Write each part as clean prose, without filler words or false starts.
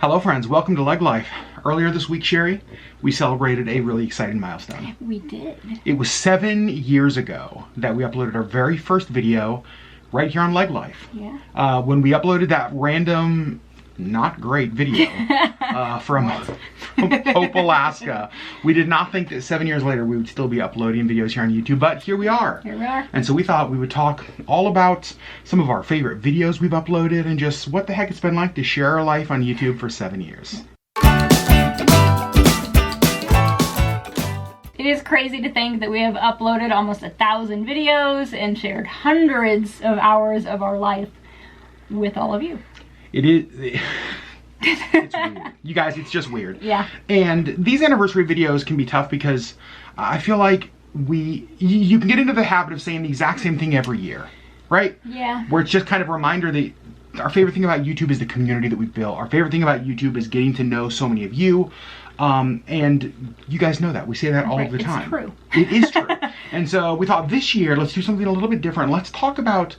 Hello friends, welcome to LeggLife. Earlier this week, Sherry, we celebrated a really exciting milestone. We did. It was 7 years ago that we uploaded our very first video right here on LeggLife. Yeah. When we uploaded that random, not great video from Pope, Alaska, we did not think that 7 years later we would still be uploading videos here on YouTube, but here we are. Here we are. And so we thought we would talk all about some of our favorite videos we've uploaded and just what the heck it's been like to share our life on YouTube for 7 years. It is crazy to think that we have uploaded almost 1,000 videos and shared hundreds of hours of our life with all of you. It is. It's weird. You guys, it's just weird. Yeah. And these anniversary videos can be tough because I feel like you can get into the habit of saying the exact same thing every year, right? Yeah. Where it's just kind of a reminder that our favorite thing about YouTube is the community that we've built. Our favorite thing about YouTube is getting to know so many of you. And you guys know that. We say that all of the time. It's true. It is true. And so we thought this year, let's do something a little bit different. Let's talk about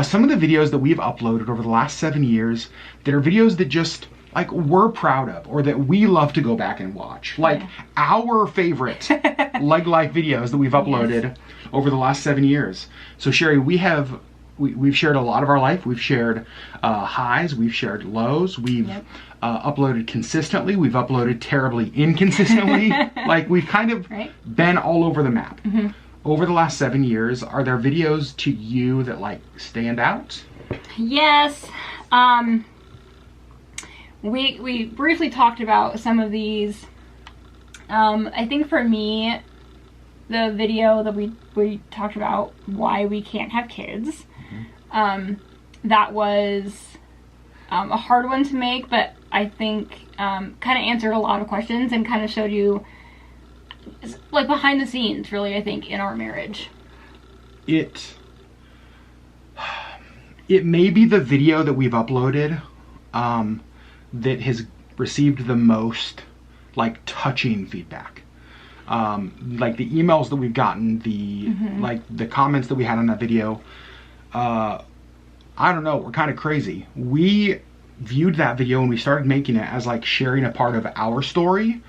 some of the videos that we've uploaded over the last 7 years that are videos that just, like, we're proud of or that we love to go back and watch. Like, our favorite LeggLife videos that we've uploaded over the last 7 years. So, Sherri, we've shared a lot of our life. We've shared highs, we've shared lows, we've uploaded consistently, we've uploaded terribly inconsistently. Like, we've kind of been all over the map. Mm-hmm. Over the last 7 years, are there videos to you that, like, stand out? Yes. We briefly talked about some of these. I think for me, the video that we talked about why we can't have kids, that was a hard one to make, but I think kind of answered a lot of questions and kind of showed you, like, behind the scenes, really, I think, in our marriage. It may be the video that we've uploaded that has received the most, like, touching feedback. Like the emails that we've gotten, like the comments that we had on that video, I don't know, we're kind of crazy. We viewed that video when we started making it as, like, sharing a part of our story.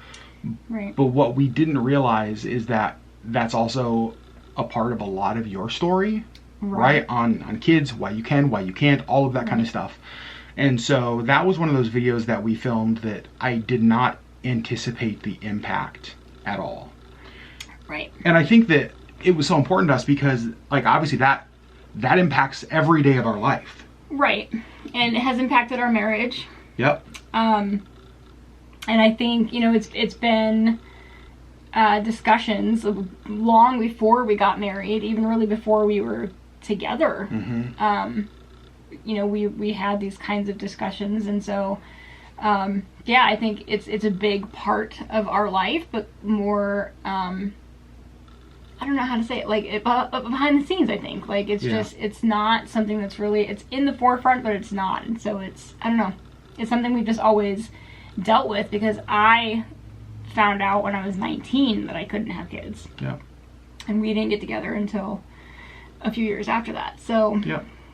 Right. But what we didn't realize is that that's also a part of a lot of your story, right? On kids, why you can, why you can't, all of that kind of stuff. And so that was one of those videos that we filmed that I did not anticipate the impact at all. Right. And I think that it was so important to us because, like, obviously that impacts every day of our life. Right. And it has impacted our marriage. Yep. And I think, you know, it's been discussions long before we got married, even really before we were together. Mm-hmm. You know, we had these kinds of discussions, and so yeah, I think it's a big part of our life, but more I don't know how to say it, like, behind the scenes, I think. Like, it's just, it's not something that's really, it's in the forefront, but it's not. And so it's, I don't know, it's something we've just always dealt with because I found out when I was 19 that I couldn't have kids. Yeah. And we didn't get together until a few years after that. So,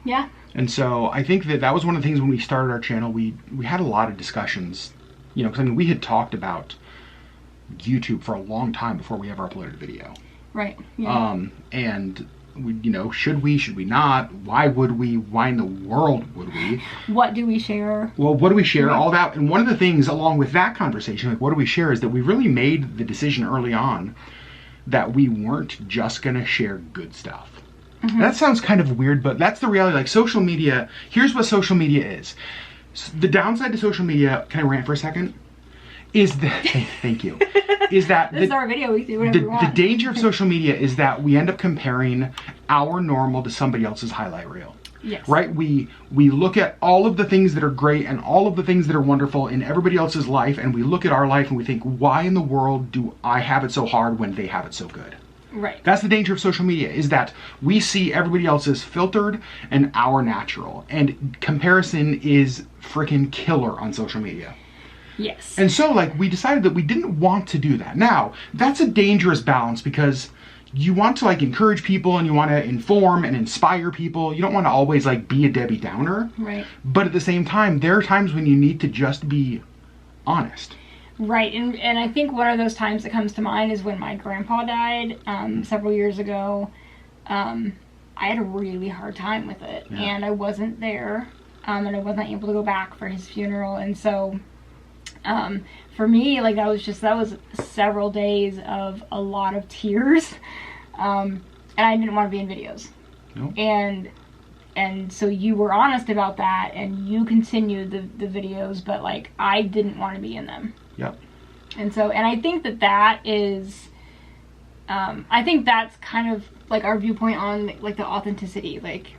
yeah. And so I think that was one of the things when we started our channel, we had a lot of discussions, you know, because I mean, we had talked about YouTube for a long time before we ever uploaded a video. Right. Yeah. And we, you know, should we not? Why would we? Why in the world would we? What do we share? Well, what do we share? All that. And one of the things along with that conversation, like, what do we share, is that we really made the decision early on that we weren't just going to share good stuff. Mm-hmm. That sounds kind of weird, but that's the reality. Like, social media, here's what social media is. The downside to social media, can I rant for a second? Is that, thank you, is that this is our video, we do whatever we want. The danger of social media is that we end up comparing our normal to somebody else's highlight reel. Yes. Right? We look at all of the things that are great and all of the things that are wonderful in everybody else's life, and we look at our life and we think, why in the world do I have it so hard when they have it so good? Right. That's the danger of social media, is that we see everybody else's filtered and our natural. And comparison is freaking killer on social media. Yes. And so, like, we decided that we didn't want to do that. Now, that's a dangerous balance because you want to, like, encourage people and you want to inform and inspire people. You don't want to always, like, be a Debbie Downer. Right. But at the same time, there are times when you need to just be honest. Right, and I think one of those times that comes to mind is when my grandpa died several years ago. I had a really hard time with it, and I wasn't there, and I wasn't able to go back for his funeral, and so for me, like, that was several days of a lot of tears, and I didn't want to be in videos. Nope. And so you were honest about that, and you continued the videos, but like, I didn't want to be in them. Yep. And so, and I think that is, I think that's kind of like our viewpoint on like the authenticity. Like,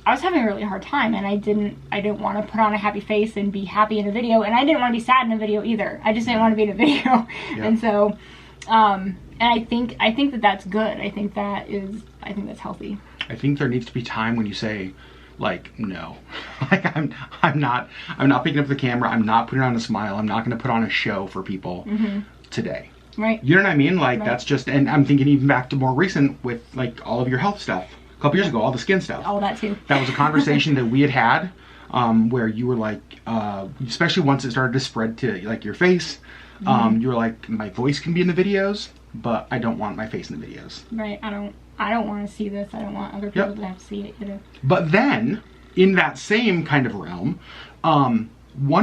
I was having a really hard time, and I didn't want to put on a happy face and be happy in a video, and I didn't want to be sad in a video either. I just didn't want to be in a video. Yep. And so, and I think that that's good. I think that's healthy. I think there needs to be time when you say, like, no, like, I'm not picking up the camera. I'm not putting on a smile. I'm not going to put on a show for people today. Right. You know what I mean? Like, that's just, and I'm thinking even back to more recent with like all of your health stuff. A couple years ago, all the skin stuff. All that too. That was a conversation that we had where you were like, especially once it started to spread to like your face, you were like, my voice can be in the videos, but I don't want my face in the videos. Right. I don't want to see this. I don't want other people to have to see it either. But then, in that same kind of realm, one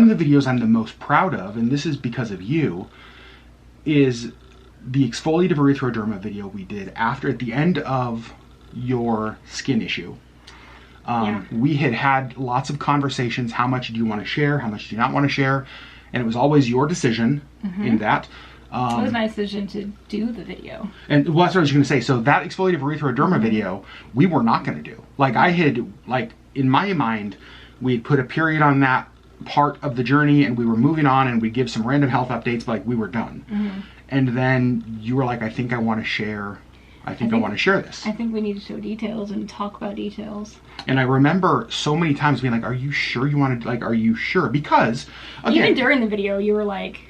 of the videos I'm the most proud of, and this is because of you, is the exfoliative erythroderma video we did at the end of your skin issue. We had lots of conversations. How much do you want to share? How much do you not want to share? And it was always your decision in that. It was my decision to do the video. And well, that's what I was going to say. So that exfoliative erythroderma video, we were not going to do. Like, I had, like, in my mind, we'd put a period on that part of the journey, and we were moving on, and we'd give some random health updates, but like, we were done. And then you were like, I think I want to share this. I think we need to show details and talk about details. And I remember so many times being like, are you sure you want to, like, are you sure? Because, again, even during the video, you were like,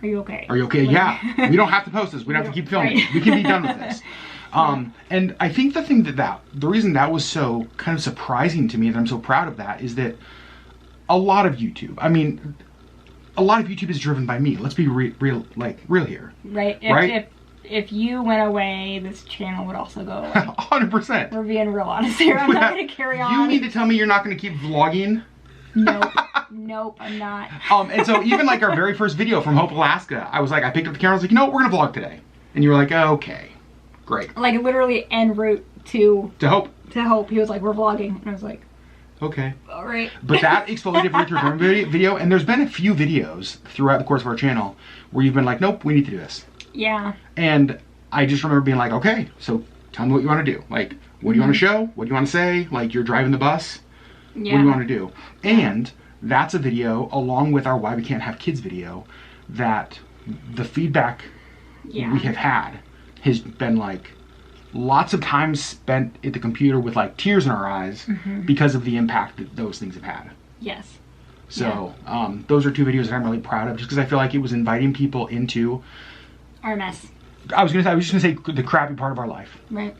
are you okay? Are you okay? Like, yeah. We don't have to post this. We don't have to keep filming. Right. We can be done with this. And I think the reason that was so kind of surprising to me, that I'm so proud of that, is that a lot of YouTube is driven by me. Let's be real here. Right. If you went away, this channel would also go away. 100%. We're being real honest here. I'm not going to carry on. You mean to tell me you're not going to keep vlogging? Nope, I'm not. And so even like our very first video from Hope, Alaska, I was like, I picked up the camera, I was like, you know what, we're gonna vlog today. And you were like, oh, okay, great. Like, literally en route to Hope. To Hope. He was like, we're vlogging. And I was like, okay. All right. But that exfoliative erythroderma video, and there's been a few videos throughout the course of our channel where you've been like, nope, we need to do this. Yeah. And I just remember being like, okay, so tell me what you want to do. Like, what do you want to show? What do you want to say? Like, you're driving the bus. Yeah. What do you want to do? And that's a video, along with our Why We Can't Have Kids video, that the feedback we have had has been like lots of time spent at the computer with like tears in our eyes because of the impact that those things have had. Yes. So those are two videos that I'm really proud of, just because I feel like it was inviting people into our mess. I was just gonna say the crappy part of our life. Right?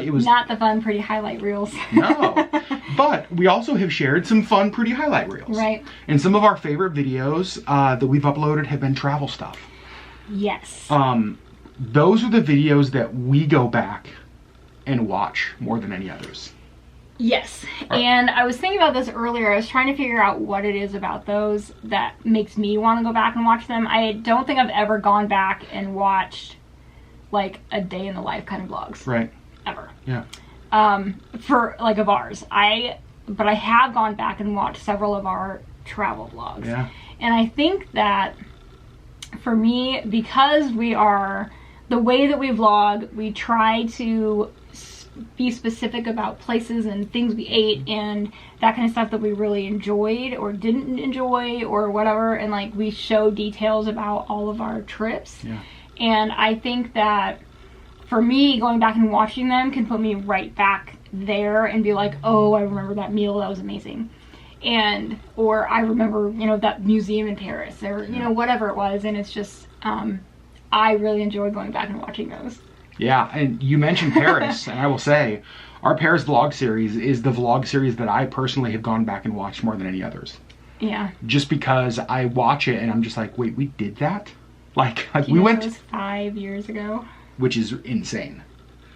It was not the fun, pretty highlight reels. No. But we also have shared some fun, pretty highlight reels. Right. And some of our favorite videos that we've uploaded have been travel stuff. Yes. Those are the videos that we go back and watch more than any others. Yes. And I was thinking about this earlier. I was trying to figure out what it is about those that makes me want to go back and watch them. I don't think I've ever gone back and watched like a day in the life kind of vlogs. Right. Ever. Yeah. For like of ours. But I have gone back and watched several of our travel vlogs. Yeah. And I think that for me, because the way that we vlog, we try to be specific about places and things we ate and that kind of stuff that we really enjoyed or didn't enjoy or whatever, and like we show details about all of our trips. Yeah. And I think that for me, going back and watching them can put me right back there and be like, oh, I remember that meal, that was amazing. Or I remember, that museum in Paris, or, whatever it was. And it's just, I really enjoy going back and watching those. Yeah, and you mentioned Paris, and I will say, our Paris vlog series is the vlog series that I personally have gone back and watched more than any others. Yeah. Just because I watch it and I'm just like, wait, we did that? Like You we know, went, that was 5 years ago. which is insane.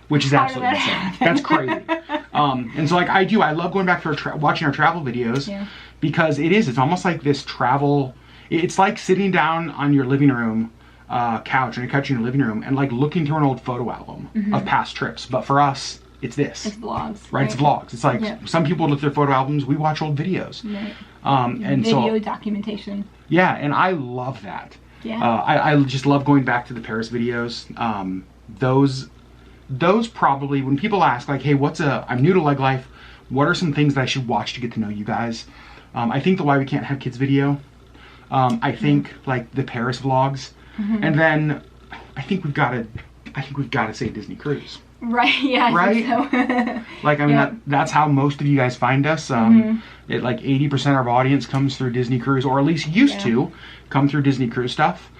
Which is How did absolutely that insane. happen? That's crazy. And so like I love going back to watching our travel videos because it's almost like this travel. It's like sitting down on your living room couch, on your couch in your living room, and like looking through an old photo album of past trips. But for us, it's this. It's vlogs. Right? It's vlogs. It's like some people look at their photo albums. We watch old videos. Right. And Video documentation. Yeah, and I love that. Yeah. I just love going back to the Paris videos. Those probably, when people ask like, hey, I'm new to LeggLife, what are some things that I should watch to get to know you guys? I think the Why We Can't Have Kids video. I think like the Paris vlogs. And then I think we've got to say Disney Cruise. Right, yeah. Right? I think so. Like, I mean, that's how most of you guys find us. Like 80% of our audience comes through Disney Cruise, or at least used to come through Disney Cruise stuff.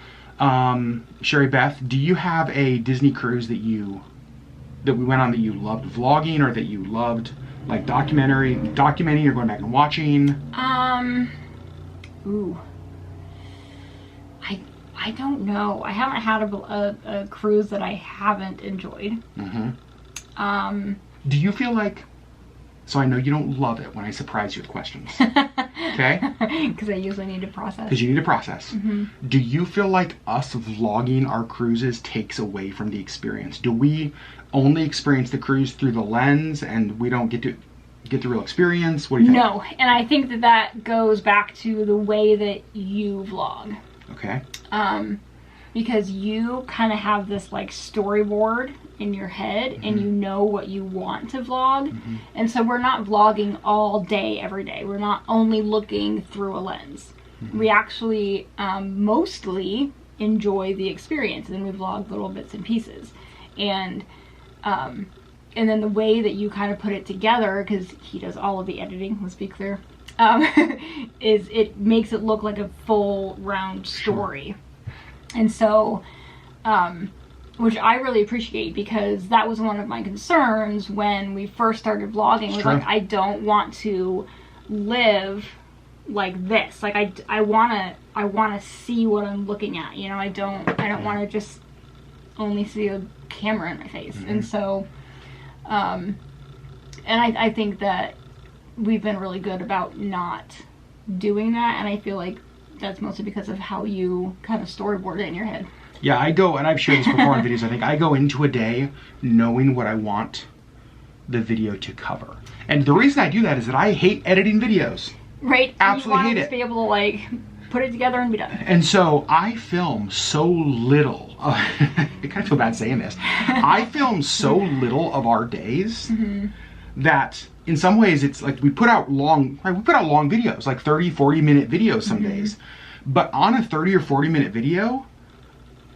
Sherri Beth, do you have a Disney Cruise that we went on that you loved vlogging, or that you loved like documenting or going back and watching? Ooh. I don't know. I haven't had a cruise that I haven't enjoyed. Do you feel like, so I know you don't love it when I surprise you with questions, okay? Because I usually need to process. Because you need to process. Do you feel like us vlogging our cruises takes away from the experience? Do we only experience the cruise through the lens and we don't get the real experience? What do you think? No, and I think that goes back to the way that you vlog. Okay. Because you kind of have this like storyboard in your head and you know what you want to vlog. And so we're not vlogging all day, every day. We're not only looking through a lens. We actually mostly enjoy the experience, and then we vlog little bits and pieces. And then the way that you kind of put it together, because he does all of the editing, let's be clear, is it makes it look like a full round story. And so, which I really appreciate, because that was one of my concerns when we first started vlogging, was like, I don't want to live like this. Like I want to see what I'm looking at, you know. I don't want to just only see a camera in my face. And so, and I think that we've been really good about not doing that, and I feel like that's mostly because of how you kind of storyboard it in your head. Yeah, I go, and I've shared this before in videos, I think I go into a day knowing what I want the video to cover. And the reason I do that is that I hate editing videos. Right? Absolutely hate it. You want to just be able to like put it together and be done. And so I film so little. I kind of feel bad saying this. I film so little of our days that in some ways it's like we put out long videos, like 30, 40-minute videos some days. But on a 30 or 40-minute video,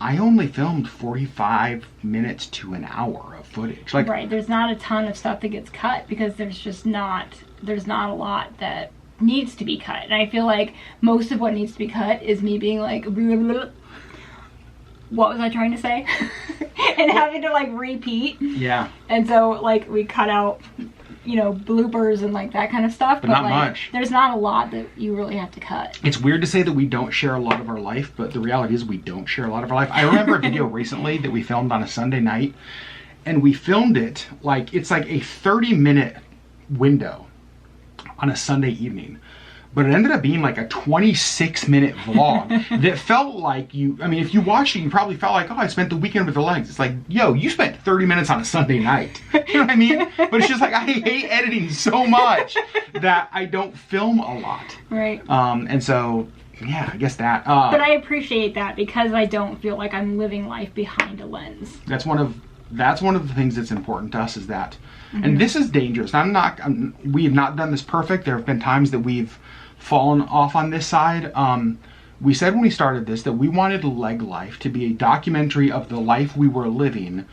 I only filmed 45 minutes to an hour of footage. Like, right, there's not a ton of stuff that gets cut because there's not a lot that needs to be cut. And I feel like most of what needs to be cut is me being like, what was I trying to say? And having to like repeat. Yeah. And so like we cut out, you know, bloopers and like that kind of stuff. But not like, much. There's not a lot that you really have to cut. It's weird to say that we don't share a lot of our life, but the reality is we don't share a lot of our life. I remember a video recently that we filmed on a Sunday night, and we filmed it like, it's like a 30-minute window on a Sunday evening. But it ended up being like a 26-minute vlog that felt like if you watched it, you probably felt like, oh, I spent the weekend with the Leggs. It's like, yo, you spent 30 minutes on a Sunday night. You know what I mean? But it's just like, I hate editing so much that I don't film a lot. Right. And so, yeah, I guess that. But I appreciate that because I don't feel like I'm living life behind a lens. That's one of the things that's important to us, is that, and this is dangerous. We have not done this perfect. There have been times that we've fallen off on this side. We said when we started this that we wanted LeggLife to be a documentary of the life we were living,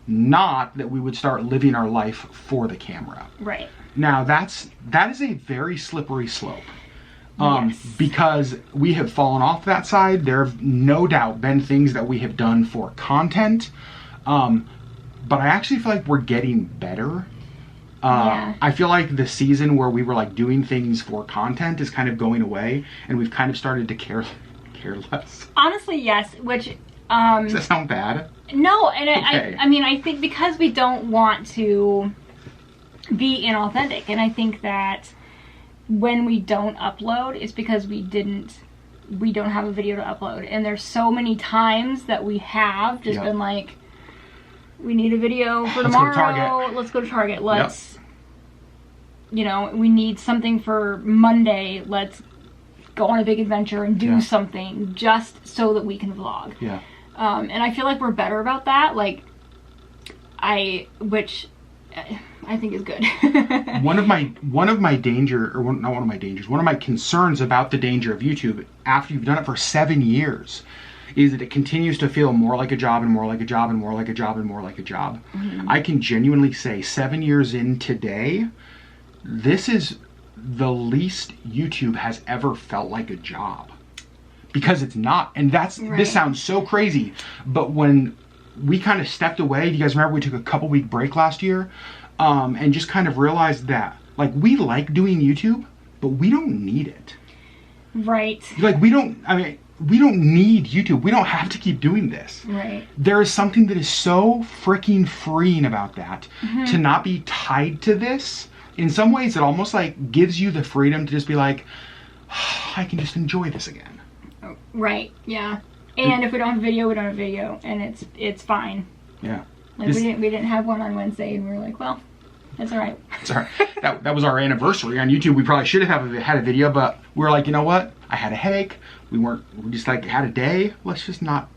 not that we would start living our life for the camera. Right. Now that is a very slippery slope. Yes. Because we have fallen off that side. There have no doubt been things that we have done for content. But I actually feel like we're getting better I feel like the season where we were like doing things for content is kind of going away, and we've kind of started to care less. Honestly, yes. Which does that sound bad? No, and Okay. I mean, I think because we don't want to be inauthentic, and I think that when we don't upload, it's because we don't have a video to upload, and there's so many times that we have just been like, we need a video for tomorrow. Let's go to Target. Let's, you know, we need something for Monday. Let's go on a big adventure and do something just so that we can vlog. Yeah. And I feel like we're better about that. Like, which I think is good. One of my concerns about the danger of YouTube after you've done it for 7 years is that it continues to feel more like a job and more like a job and more like a job and more like a job. Mm-hmm. I can genuinely say 7 years in today, this is the least YouTube has ever felt like a job, because it's not. And this sounds so crazy, but when we kind of stepped away, do you guys remember we took a couple week break last year, and just kind of realized that like we like doing YouTube, but we don't need it. Right. Like we don't need YouTube. We don't have to keep doing this. Right. There is something that is so freaking freeing about that, to not be tied to this. In some ways, it almost like gives you the freedom to just be like, I can just enjoy this again. Right. Yeah. And if we don't have video, we don't have video, and it's fine. Yeah. Like we didn't have one on Wednesday, and we were like, well, that's all right. It's all right. That was our anniversary on YouTube. We probably should have had a video, but we were like, you know what? I had a headache. We just like had a day. Let's just not.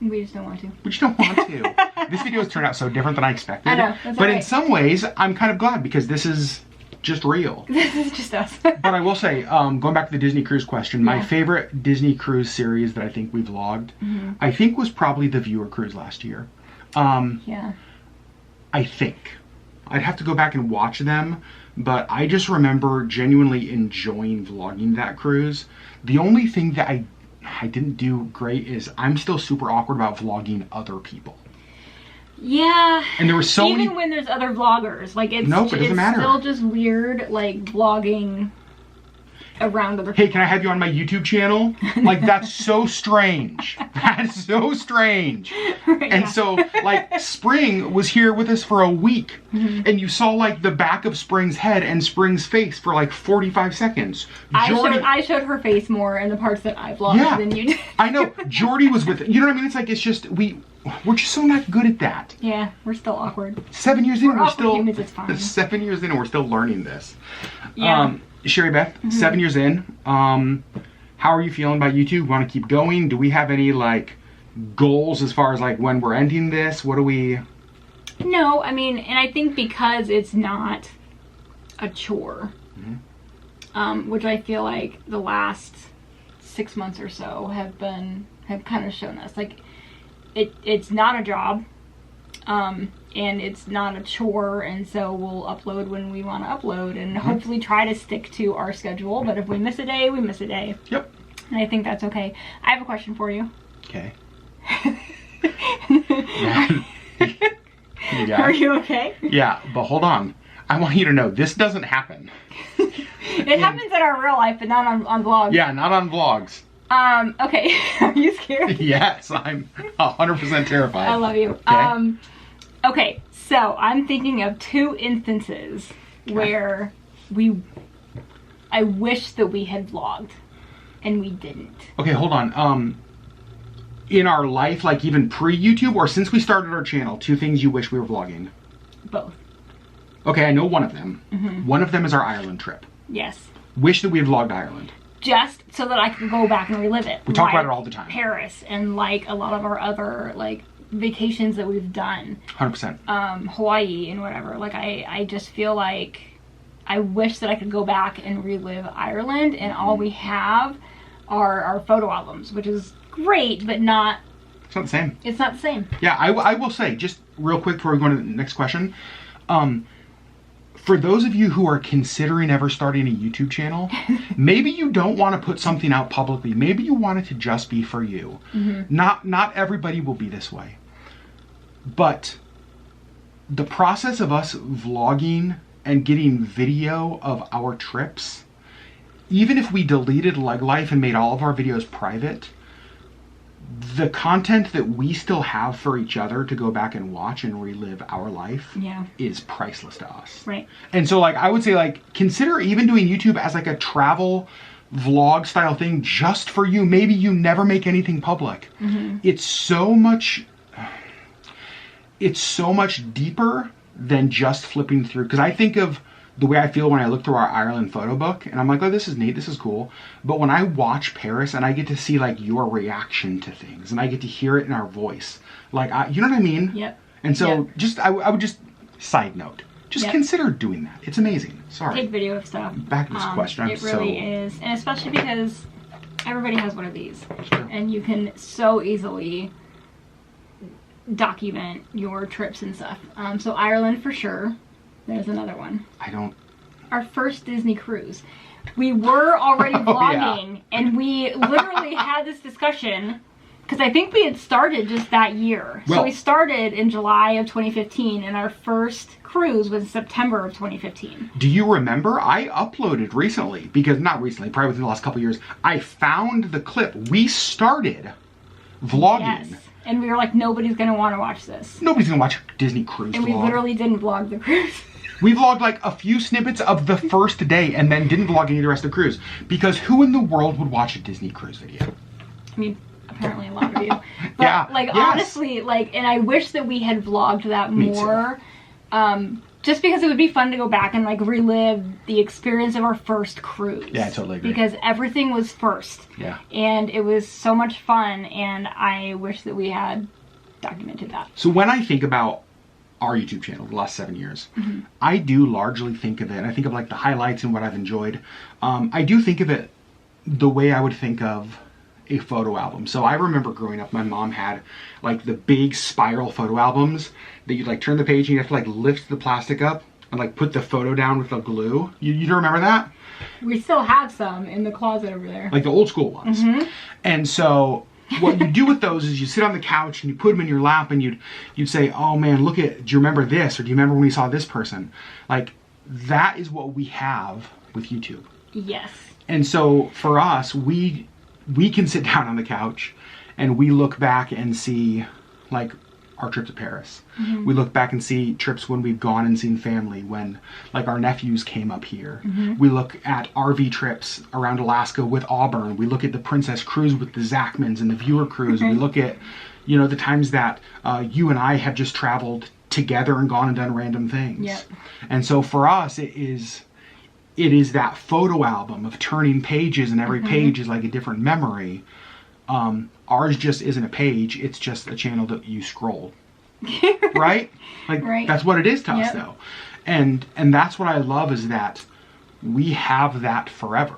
We just don't want to. We just don't want to. This video has turned out so different than I expected. I know. That's but all right. In some ways, I'm kind of glad, because this is just real. This is just us. But I will say, going back to the Disney cruise question, my favorite Disney cruise series that I think we vlogged, I think was probably the Viewer cruise last year. Yeah. I think. I'd have to go back and watch them, but I just remember genuinely enjoying vlogging that cruise. The only thing that I didn't do great is I'm still super awkward about vlogging other people. Yeah. And there were so many. Even when there's other vloggers, like it doesn't matter. Still just weird, like vlogging around other people. Hey, can I have you on my YouTube channel? Like, that's so strange. That's so strange. And so, like, Spring was here with us for a week, and you saw like the back of Spring's head and Spring's face for like 45 seconds. I showed her face more in the parts that I vlogged than you did. I know. Jordy was with it. You know what I mean? It's like, it's just, we're just so not good at that. Yeah, we're still awkward. 7 years in, we're still humans, it's fine. 7 years in, and we're still learning this. Yeah. Sherri Beth, 7 years in, how are you feeling about YouTube? Want to keep going? Do we have any like goals as far as like when we're ending this? What do we? No, I mean, and I think because it's not a chore, which I feel like the last 6 months or so have kind of shown us, like it's not a job, and it's not a chore, and so we'll upload when we want to upload, and hopefully try to stick to our schedule. But if we miss a day, we miss a day. Yep. And I think that's okay. I have a question for you. Okay. Are you okay? Yeah, but hold on. I want you to know this doesn't happen. It happens in our real life, but not on vlogs. Yeah, not on vlogs. Okay. Are you scared? Yes, I'm 100% terrified. I love you. Okay. Okay, so I'm thinking of 2 instances where I wish that we had vlogged and we didn't. Okay, hold on. In our life, like even pre-YouTube or since we started our channel, 2 things you wish we were vlogging? Both. Okay, I know one of them. One of them is our Ireland trip. Yes. Wish that we had vlogged Ireland. Just so that I could go back and relive it. We talk about it all the time. Paris and like a lot of our other like vacations that we've done. 100%. Hawaii and whatever. Like I just feel like I wish that I could go back and relive Ireland, and all we have are our photo albums, which is great, but not. It's not the same. It's not the same. Yeah, I will say, just real quick before we go on to the next question, for those of you who are considering ever starting a YouTube channel, maybe you don't want to put something out publicly. Maybe you want it to just be for you. Not everybody will be this way. But the process of us vlogging and getting video of our trips, even if we deleted LeggLife and made all of our videos private, the content that we still have for each other to go back and watch and relive our life is priceless to us. Right. And so like, I would say like, consider even doing YouTube as like a travel vlog style thing just for you. Maybe you never make anything public. It's so much deeper than just flipping through. Because I think of the way I feel when I look through our Ireland photo book and I'm like, oh, this is neat, this is cool. But when I watch Paris and I get to see like your reaction to things and I get to hear it in our voice, like, you know what I mean? Yep. And so I would just, side note, just consider doing that. It's amazing. Sorry. Take video of stuff. Back to this question. It really is. And especially because everybody has one of these. And you can so easily document your trips and stuff. So Ireland for sure. There's another one. Our first Disney cruise. We were already vlogging and we literally had this discussion because I think we had started just that year. So we started in July of 2015 and our first cruise was September of 2015. Do you remember? I uploaded recently, because not recently, probably within the last couple of years, I found the clip. We started vlogging. Yes. And we were like, nobody's going to want to watch this. Nobody's going to watch Disney cruise and vlog. We literally didn't vlog the cruise. We vlogged like a few snippets of the first day and then didn't vlog any of the rest of the cruise. Because who in the world would watch a Disney cruise video? I mean, apparently a lot of you. But honestly, like, and I wish that we had vlogged that more. Just because it would be fun to go back and like relive the experience of our first cruise. Yeah, I totally agree. Because everything was first. Yeah. And it was so much fun and I wish that we had documented that. So when I think about our YouTube channel the last 7 years, I do largely think of it, and I think of like the highlights and what I've enjoyed. I do think of it the way I would think of a photo album. So I remember growing up, my mom had like the big spiral photo albums that you'd like turn the page and you have to like lift the plastic up and like put the photo down with the glue. You don't remember that? We still have some in the closet over there. Like the old school ones. And so what you do with those is you sit on the couch and you put them in your lap and you'd say, oh man, look at, do you remember this? Or do you remember when we saw this person? Like that is what we have with YouTube. Yes. And so for us, we can sit down on the couch and we look back and see like our trip to Paris. We look back and see trips when we've gone and seen family, when like our nephews came up here. We look at RV trips around Alaska with Auburn. We look at the Princess Cruise with the Zachmans and the Viewer Cruise. We look at, you know, the times that you and I have just traveled together and gone and done random things. And so for us, it is that photo album of turning pages and every page is like a different memory. Ours just isn't a page, it's just a channel that you scroll. Right? Like that's what it is to us though. And that's what I love is that we have that forever.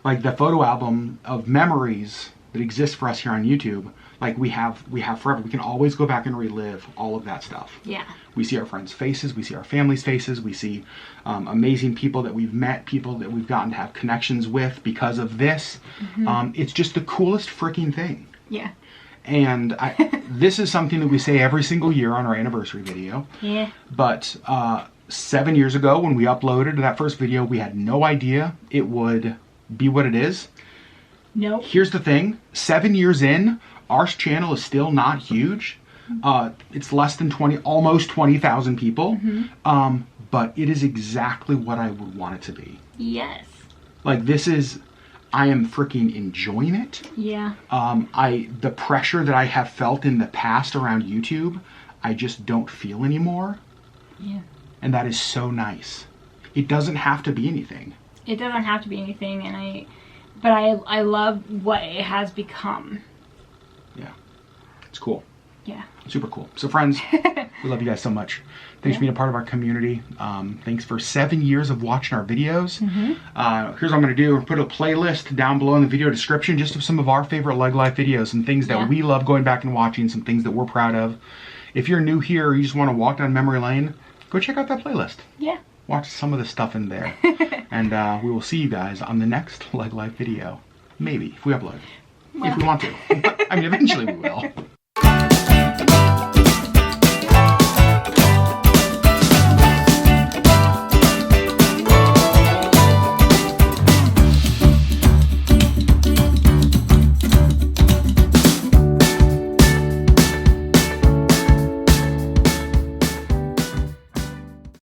Like the photo album of memories that exists for us here on YouTube, like we have forever. We can always go back and relive all of that stuff. Yeah. We see our friends' faces, we see our family's faces, we see amazing people that we've met, people that we've gotten to have connections with because of this. It's just the coolest freaking thing. Yeah. And this is something that we say every single year on our anniversary video. Yeah. But 7 years ago when we uploaded that first video, we had no idea it would be what it is. Nope. Here's the thing, 7 years in, our channel is still not huge. It's less than almost 20,000 people. But it is exactly what I would want it to be. Yes. Like I am freaking enjoying it. Yeah. The pressure that I have felt in the past around YouTube, I just don't feel anymore. Yeah. And that is so nice. It doesn't have to be anything. It doesn't have to be anything, but I love what it has become. Yeah. It's cool. Yeah. Super cool. So friends, we love you guys so much. Thanks for being a part of our community. Thanks for 7 years of watching our videos. Here's what I'm going to do. We'll put a playlist down below in the video description just of some of our favorite LeggLife videos, some things that we love going back and watching, some things that we're proud of. If you're new here or you just want to walk down memory lane, go check out that playlist. Yeah. Watch some of the stuff in there. And we will see you guys on the next LeggLife video. Maybe, if we upload. Well. If we want to. I mean, eventually we will.